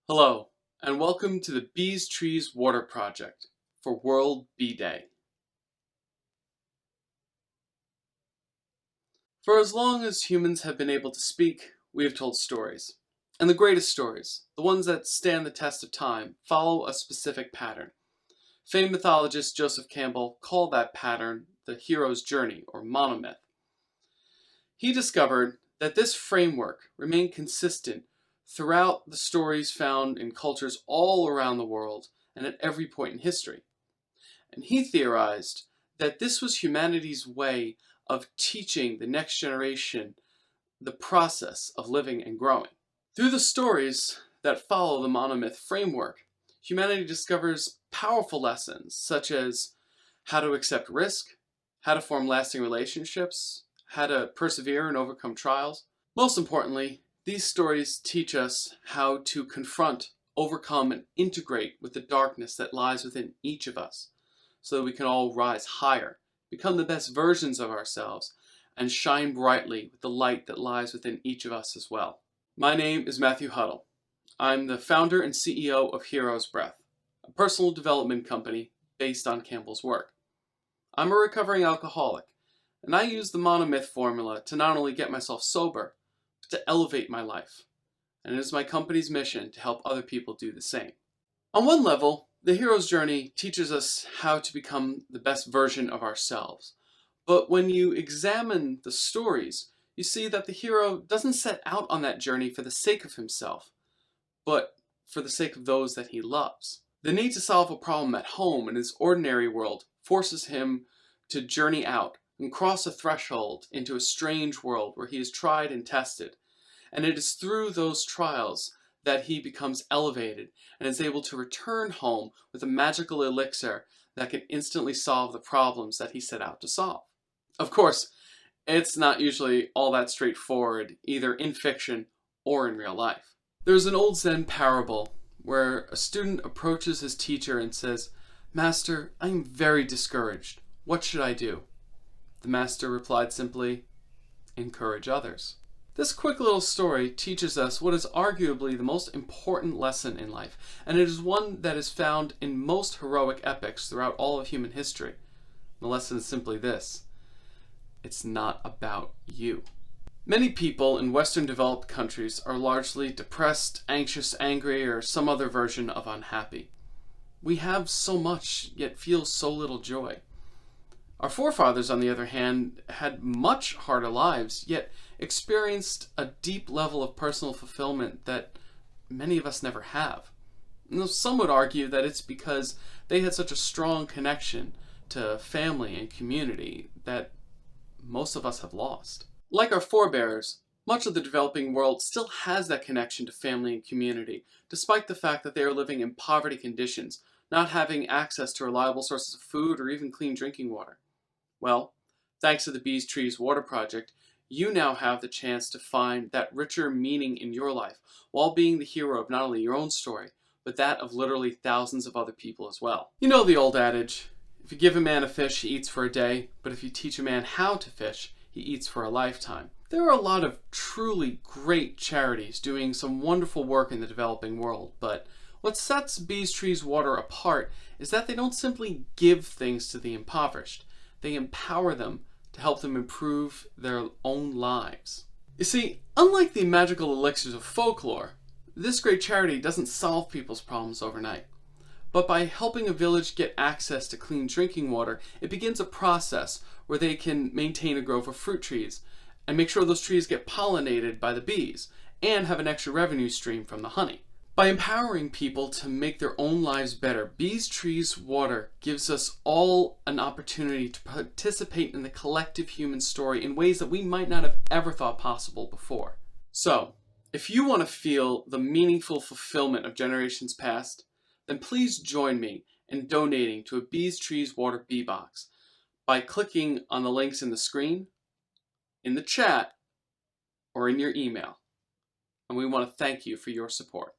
Hello, and welcome to the Bees Trees Water Project for World Bee Day. For as long as humans have been able to speak, we have told stories. And the greatest stories, the ones that stand the test of time, follow a specific pattern. Famed mythologist Joseph Campbell called that pattern the hero's journey, or monomyth. He discovered that this framework remained consistent throughout the stories found in cultures all around the world and at every point in history. And he theorized that this was humanity's way of teaching the next generation the process of living and growing. Through the stories that follow the monomyth framework, humanity discovers powerful lessons such as how to accept risk, how to form lasting relationships, how to persevere and overcome trials. Most importantly, these stories teach us how to confront, overcome, and integrate with the darkness that lies within each of us, so that we can all rise higher, become the best versions of ourselves, and shine brightly with the light that lies within each of us as well. My name is Matthew Huttle. I'm the founder and CEO of Hero's Breath, a personal development company based on Campbell's work. I'm a recovering alcoholic, and I use the monomyth formula to not only get myself sober, but to elevate my life. And it is my company's mission to help other people do the same. On one level, the hero's journey teaches us how to become the best version of ourselves. But when you examine the stories, you see that the hero doesn't set out on that journey for the sake of himself, but for the sake of those that he loves. The need to solve a problem at home in his ordinary world forces him to journey out and cross a threshold into a strange world where he is tried and tested. And it is through those trials that he becomes elevated and is able to return home with a magical elixir that can instantly solve the problems that he set out to solve. Of course, it's not usually all that straightforward, either in fiction or in real life. There's an old Zen parable where a student approaches his teacher and says, "Master, I am very discouraged. What should I do?" The master replied simply, "Encourage others." This quick little story teaches us what is arguably the most important lesson in life, and it is one that is found in most heroic epics throughout all of human history. The lesson is simply this: it's not about you. Many people in Western developed countries are largely depressed, anxious, angry, or some other version of unhappy. We have so much, yet feel so little joy. Our forefathers, on the other hand, had much harder lives, yet experienced a deep level of personal fulfillment that many of us never have. And some would argue that it's because they had such a strong connection to family and community that most of us have lost. Like our forebears, much of the developing world still has that connection to family and community, despite the fact that they are living in poverty conditions, not having access to reliable sources of food or even clean drinking water. Well, thanks to the Bees Trees Water Project, you now have the chance to find that richer meaning in your life, while being the hero of not only your own story, but that of literally thousands of other people as well. You know the old adage, if you give a man a fish, he eats for a day, but if you teach a man how to fish, he eats for a lifetime. There are a lot of truly great charities doing some wonderful work in the developing world, but what sets Bees Trees Water apart is that they don't simply give things to the impoverished. They empower them to help them improve their own lives. You see, unlike the magical elixirs of folklore, this great charity doesn't solve people's problems overnight. But by helping a village get access to clean drinking water, it begins a process where they can maintain a grove of fruit trees and make sure those trees get pollinated by the bees and have an extra revenue stream from the honey. By empowering people to make their own lives better, Bees Trees Water gives us all an opportunity to participate in the collective human story in ways that we might not have ever thought possible before. So, if you want to feel the meaningful fulfillment of generations past, then please join me in donating to a Bees Trees Water bee box by clicking on the links in the screen, in the chat, or in your email. And we want to thank you for your support.